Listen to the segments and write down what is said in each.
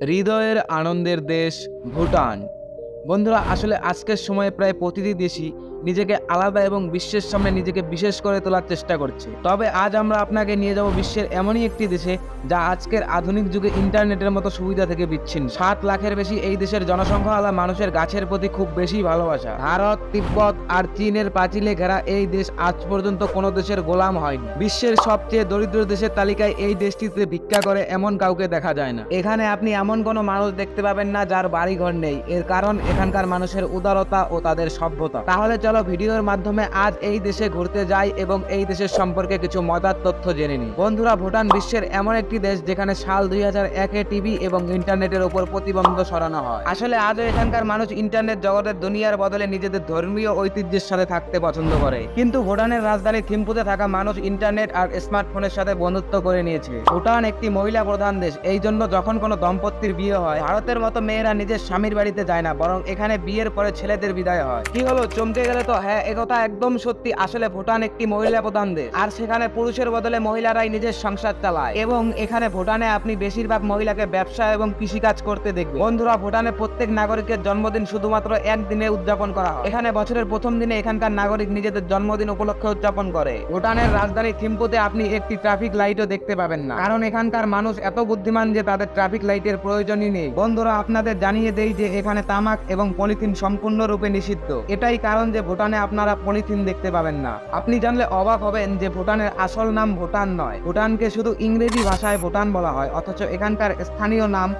হৃদয়ের আনন্দের দেশ ভুটান। বন্ধুরা, আসলে আজকের সময়ে প্রায় প্রতিটি দেশই নিজেকে আলাদা এবং বিশ্বের সামনে নিজেকে বিশেষ করে তোলার চেষ্টা করছে। তবে আজ আমরা আপনাকে নিয়ে যাব বিশ্বের এমনই একটি দেশে যা আজকের আধুনিক যুগে ইন্টারনেটের মতো সুবিধা থেকে বিচ্ছিন্ন। 7 লাখের বেশি এই দেশের জনসংখ্যাওয়ালা মানুষের গাছের প্রতি খুব বেশি ভালোবাসা। ভারত, তিব্বত আর চীনের প্রাচীরে ঘেরা এই দেশ আজ পর্যন্ত কোনো দেশের গোলাম হয়নি। বিশ্বের সবচেয়ে দরিদ্র দেশের তালিকায় এই দেশটিতে ভিক্ষা করে এমন কাউকে দেখা যায় না। এখানে আপনি এমন কোনো মানুষ দেখতে পাবেন না যার বাড়িঘর নেই। এর কারণ এখানকার মানুষের উদারতা ও তাদের সভ্যতা। তাহলে চলো ভিডিওর মাধ্যমে আজ এই দেশে ঘুরতে যাই এবং এই দেশের সম্পর্কে কিছু মজার তথ্য জেনে নিই। বন্ধুরা, ভুটান বিশ্বের এমন একটি দেশ যেখানে সাল 2001-এ টিভি এবং ইন্টারনেটের উপর প্রতিবন্ধ সরানো হয়। আসলে আজও এখানকার মানুষ ইন্টারনেট জগতের দুনিয়ার বদলে নিজেদের ধর্মীয় ঐতিহ্যের সাথে থাকতে পছন্দ করে। কিন্তু ভুটানের রাজধানী থিম্পুতে থাকা মানুষ ইন্টারনেট আর স্মার্টফোনের সাথে বন্ধুত্ব করে নিয়েছে। ভুটান একটি মহিলা প্রধান দেশ। এই জন্য যখন কোনো দম্পতির বিয়ে হয়, ভারতের মতো মেয়েরা নিজের স্বামীর বাড়িতে যায় না, বরং এখানে বিয়ের পরে ছেলেদের বিদায় হয়। কি হলো, চমকে গেলে তো? হ্যাঁ, একথা একদম সত্যি। আসলে ভুটান একটি মহিলা প্রধান দেশ, আর সেখানে পুরুষের বদলে মহিলারাই নিজের সংসার চালায়। এবং এখানে ভুটানে আপনি বেশিরভাগ মহিলাকে ব্যবসা এবং কৃষিকাজ করতে দেখবেন। বন্ধুরা, ভুটানে প্রত্যেক নাগরিকের জন্মদিন শুধুমাত্র একদিনে উদযাপন করা হয়। এখানে বছরের প্রথম দিনে এখানকার নাগরিক নিজেদের জন্মদিন উপলক্ষে উদযাপন করে। ভুটানের রাজধানী থিম্পুতে আপনি একটি ট্রাফিক লাইটও দেখতে পাবেন না, কারণ এখানকার মানুষ এত বুদ্ধিমান যে তাদের ট্রাফিক লাইটের প্রয়োজনই নেই। বন্ধুরা, আপনাদের জানিয়ে দেই যে এখানে তামাক এবং পলিথিন সম্পূর্ণরূপে নিষিদ্ধ। এটাই কারণ যে ভুটানে আপনারা পলিথিন দেখতে পাবেন না। আপনি জানলে অবাক হবেন যে ভুটানের আসল নাম ভুটান নয়। ভুটানকে শুধু ইংরেজি ভাষায় ভুটান বলা হয়, অথচ এখানকার স্থানীয় নাম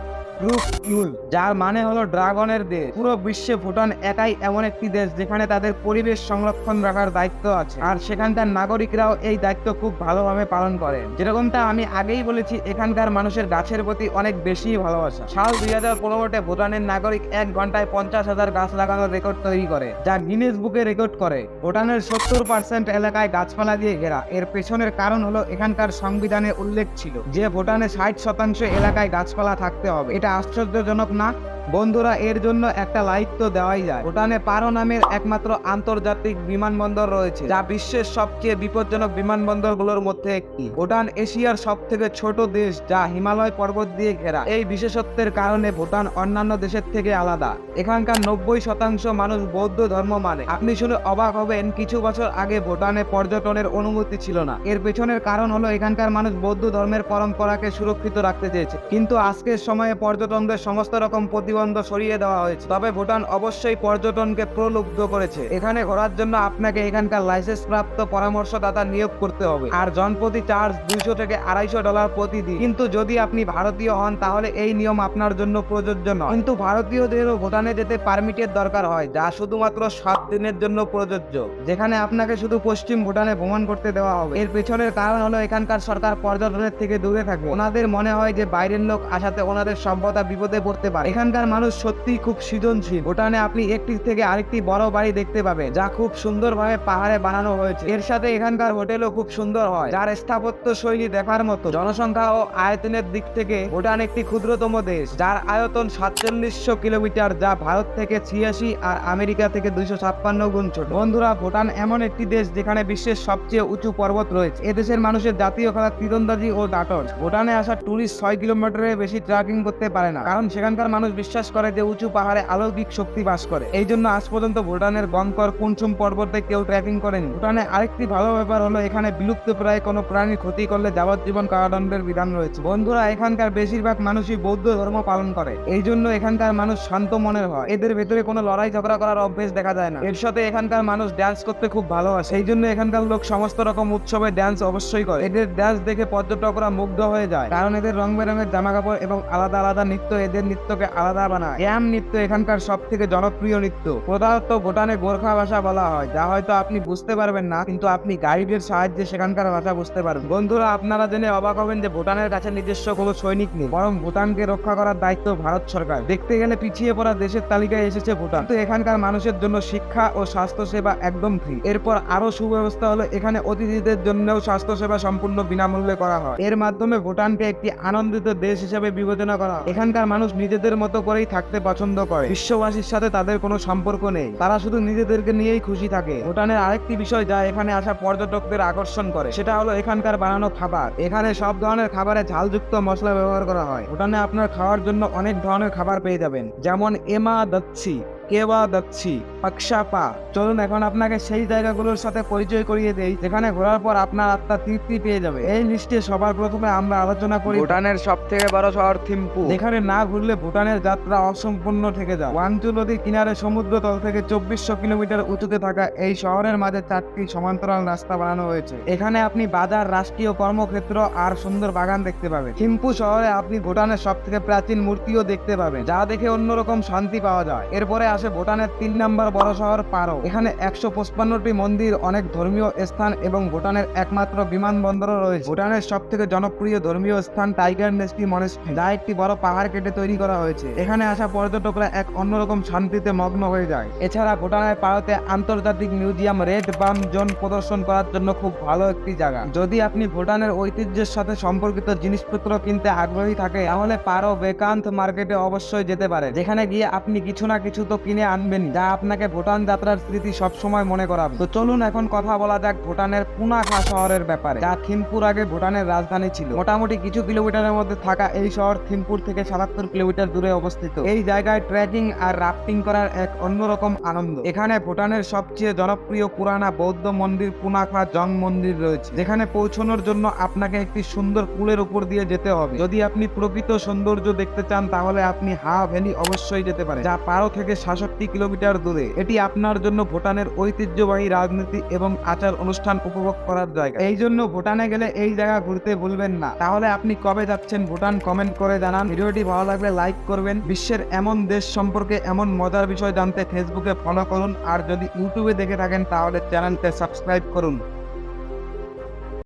রুকইউল, যার মানে হলো ড্রাগনের দেশ। পুরো বিশ্বে ভুটান একাই এমন একটি দেশ যেখানে তাদের পরিবেশ সংরক্ষণ রাখার দায়িত্ব আছে, আর সেখানকার নাগরিকরাও এই দায়িত্ব খুব ভালোভাবে পালন করেন। যেরকমটা আমি আগেই বলেছি, এখানকার মানুষের গাছের প্রতি অনেক বেশি ভালোবাসা। সাল 2015-তে ভুটানের নাগরিক 1 ঘন্টায় 50,000 গাছ লাগানোর রেকর্ড তৈরি করে, যা গিনেস বুকে রেকর্ড করে। ভুটানের 70% এলাকায় গাছপালা দিয়ে ঘেরা। এর পেছনের কারণ হলো এখানকার সংবিধানে উল্লেখ ছিল যে ভুটানে 60% এলাকায় গাছপালা থাকতে হবে। এটা আশ্চর্যজনক না? বন্ধুরা, এর জন্য একটা লাইক তো দেওয়াই যায়। ভুটানে পারো নামের একমাত্র আন্তর্জাতিক বিমানবন্দর রয়েছে, যা বিশ্বের সবচেয়ে বিপজ্জনক বিমানবন্দরগুলোর মধ্যে একটি। ভুটান এশিয়ার সবথেকে ছোট দেশ, যা হিমালয় পর্বত দিয়ে ঘেরা। এই বিশেষত্বের কারণে ভুটান অন্যান্য দেশের থেকে আলাদা। এখানকার 90% মানুষ বৌদ্ধ ধর্ম মানে। আপনি শুনে অবাক হবেন, কিছু বছর আগে ভুটানে পর্যটনের অনুমতি ছিল না। এর পেছনের কারণ হলো এখানকার মানুষ বৌদ্ধ ধর্মের পরম্পরাকে সুরক্ষিত রাখতে চেয়েছে। কিন্তু আজকের সময়ে পর্যটনদের সমস্ত রকম প্রতিবন্ধ সরিয়ে দেওয়া হয়েছে। তবে ভুটান অবশ্যই পর্যটনকে প্রলুব্ধ করেছে। এখানে ঘোরার জন্য আপনাকে এখানকার লাইসেন্স প্রাপ্ত পরামর্শদাতা নিয়োগ করতে হবে, আর জনপ্রতি চার্জ $200 থেকে $250 প্রতিদিন। কিন্তু যদি আপনি ভারতীয় হন তাহলে এই নিয়ম আপনার জন্য প্রযোজ্য নয়। কিন্তু ভারতীয়দেরও ভুটানে যেতে পারমিটের দরকার হয়, যা শুধুমাত্র 7 দিনের জন্য প্রযোজ্য, যেখানে আপনাকে শুধু পশ্চিম ভুটানে ভ্রমণ করতে দেওয়া হবে। এর পেছনের কারণ হলো এখানকার সরকার পর্যটনের থেকে দূরে থাকবে। ওনাদের মনে হয় যে বাইরের লোক আসাতে ওনাদের সভ্যতা বিপদে পড়তে পারে। এখানকার মানুষ সত্যিই খুব সৃজনশীল। ভুটানে আপনি একটি থেকে আরেকটি বড় বাড়ি দেখতে পাবেন, যা খুব সুন্দরভাবে পাহাড়ে বানানো হয়েছে। এর সাথে এখানকার হোটেলও খুব সুন্দর হয়, যার স্থাপত্য শৈলী দেখার মতো। জনসংখ্যা ও আয়তনের দিক থেকে ভুটান একটি ক্ষুদ্রতম দেশ, যার আয়তন 4700 কিলোমিটার, যা ভারত থেকে 86 আর আমেরিকা থেকে 256 গুণ ছোট। বন্ধুরা, ভুটান এমন একটি দেশ যেখানে বিশ্বের সবচেয়ে উঁচু পর্বত রয়েছে। এদেশের মানুষের জাতীয় খেলা তীরন্দাজি ও নাটক। ভুটানে আসা টুরিস্ট 6 কিলোমিটারের বেশি ট্রেকিং করতে পারে না, কারণ সেখানকার মানুষ বিশ্বাস করে যে উঁচু পাহাড়ে অলৌকিক শক্তি বাস করে। এই জন্য আজ পর্যন্ত ভুটানের গংকর কুনচুম পর্বতে কেউ ট্রেকিং করেনি। ভুটানে আরেকটি ভালো ব্যাপার হলো এখানে বিলুপ্ত প্রায় কোনো প্রাণী ক্ষতি করলে যাবজ্জীবন কারাদণ্ডের বিধান রয়েছে। বন্ধুরা, এখানকার বেশিরভাগ মানুষই বৌদ্ধ ধর্ম পালন করে। এই জন্য এখানকার মানুষ শান্ত মনের হয়। এদের ভেতরে কোনো লড়াই ঝগড়া করার অভ্যেস দেখা যায় না। এর সাথে এখানকার মানুষ ড্যান্স করতে খুব ভালোবাসে। এই জন্য এখানকার লোক সমস্ত রকম উৎসবে ড্যান্স অবশ্যই করে। এদের ড্যান্স দেখে পর্যটকরা মুগ্ধ হয়ে যায়, কারণ এদের রং বেরঙের জামা কাপড় এবং আলাদা আলাদা নৃত্য এদের নৃত্যকে আলাদা বানায়। ইয়াম নৃত্য এখানকার সব থেকে জনপ্রিয় নৃত্য। প্রধানত ভুটানে গোর্খা ভাষা বলা হয়, যা হয়তো আপনি বুঝতে পারবেন না, কিন্তু আপনি গাইডের সাহায্যে সেখানকার ভাষা বুঝতে পারবেন। বন্ধুরা, আপনারা জেনে অবাক হবেন যে ভুটানের কাছে নিজস্ব কোনো সৈনিক নেই, বরং ভুটানকে রক্ষা করার দায়িত্ব ভারত সরকার। দেখতে গেলে পিছিয়ে পড়া দেশের তালিকায় এসেছে ভুটান, কিন্তু এখানকার মানুষের জন্য শিক্ষা ও স্বাস্থ্য সেবা একদম ফ্রি। এরপর আরো সুব্যবস্থা হলো এখানে অতিথিদের জন্যও স্বাস্থ্য সেবা সম্পূর্ণ বিনামূল্যে করা হয়। এর মাধ্যমে ভুটানকে একটি আনন্দিত দেশ হিসেবে বিবেচনা করা হয়। এখানকার মানুষ নিজেদের মতো করে করেই থাকতে পছন্দ করে। বিশ্ববাসীর সাথে তাদের কোনো সম্পর্ক নেই, তারা শুধু নিজেদেরকে নিয়েই খুশি থাকে। ভুটানের আরেকটি বিষয় যা এখানে আসা পর্যটকদের আকর্ষণ করে সেটা হলো এখানকার বানানো খাবার। এখানে সব ধরনের খাবারে ঝালযুক্ত মশলা ব্যবহার করা হয়। ভুটানে আপনার খাওয়ার জন্য অনেক ধরনের খাবার পেয়ে যাবেন, যেমন এমা দচ্ছি, কেওয়া দচ্ছি, পাকশাপা। চলুন এখন আপনাকে সেই জায়গাগুলোর সাথে পরিচয় করিয়ে দেই যেখানে ঘোরার পর আপনার আত্মা তৃপ্তি পেয়ে যাবে। এই লিস্টে সবার প্রথমে আমরা আলোচনা করি ভুটানের সব থেকে বড় শহর থিম্পু। যেখানে না ঘুরলে ভুটানের যাত্রা অসম্পূর্ণ থেকে যায়। ওয়াংচু নদীর কিনারে সমুদ্র তল থেকে 2400 কিলোমিটার উঁচুতে থাকা এই শহরের মাঝে 4টি সমান্তরাল রাস্তা বানানো হয়েছে। এখানে আপনি বাজার, রাষ্ট্রীয় কর্মক্ষেত্র আর সুন্দর বাগান দেখতে পাবেন। থিম্পু শহরে আপনি ভুটানের সব থেকে প্রাচীন মূর্তিও দেখতে পাবেন, যা দেখে অন্যরকম শান্তি পাওয়া যায়। এরপরে আসে ভুটানের 3 নম্বর বড় শহর পারো। এখানে 155টি মন্দির, অনেক ধর্মীয় স্থান এবং ভুটানের একমাত্র বিমানবন্দরও রয়েছে। ভুটানের সব থেকে জনপ্রিয় ধর্মীয় স্থান টাইগার নেস্টি মনেস্ট্রি, যা একটি বড় পাহাড় কেটে তৈরি করা হয়েছে। এখানে আসা পর্যটকরা এক অন্যরকম শান্তিতে মগ্ন হয়ে যায়। এছাড়া ভুটানের পারোতে আন্তর্জাতিক মিউজিয়াম রেড বাম জোন প্রদর্শন করার জন্য খুব ভালো একটি জায়গা। যদি আপনি ভুটানের ঐতিহ্যের সাথে সম্পর্কিত জিনিসপত্র কিনতে আগ্রহী থাকে তাহলে পারো বেকান্ত মার্কেটে অবশ্যই যেতে পারে, যেখানে গিয়ে আপনি কিছু না কিছু তো কিনে আনবেন, যা আপনাকে ভুটান যাত্রার স্মৃতি সবসময় মনে করাবে। তো চলুন এখন কথা বলা যাক ভুটানের পুনাখা শহরের ব্যাপারে, যা থিম্পুর আগে ভুটানের রাজধানী ছিল। মোটামুটি কিছু কিলোমিটারের মধ্যে থাকা এই শহর থিম্পুর থেকে 77 কিলোমিটার দূরে অবস্থিত। এই জায়গায় ট্রেকিং আর রাফটিং করার এক অন্যরকম আনন্দ। এখানে ভুটানের সবচেয়ে জনপ্রিয় পুরানা বৌদ্ধ মন্দির পুনাখা জং মন্দির রয়েছে, যেখানে পৌঁছানোর জন্য আপনাকে একটি সুন্দর পুলের উপর দিয়ে যেতে হবে। যদি আপনি প্রকৃত সৌন্দর্য দেখতে চান তাহলে আপনি হা ভ্যালি অবশ্যই যেতে পারেন, যা পারো থেকে 66 কিলোমিটার দূরে। এটি আপনার জন্য ভুটানের ঐতিহ্যবাহী রাজনীতি এবং আচার অনুষ্ঠান উপভোগ করার জায়গা। এই জন্য ভুটানে গেলে এই জায়গা ঘুরতে ভুলবেন না। তাহলে আপনি কবে যাচ্ছেন ভুটান কমেন্ট করে জানান। ভিডিওটি ভালো লাগলে লাইক করবেন। বিশ্বের এমন দেশ সম্পর্কে এমন মজার বিষয় জানতে ফেসবুকে ফলো করুন, আর যদি ইউটিউবে দেখে থাকেন তাহলে চ্যানেলকে সাবস্ক্রাইব করুন।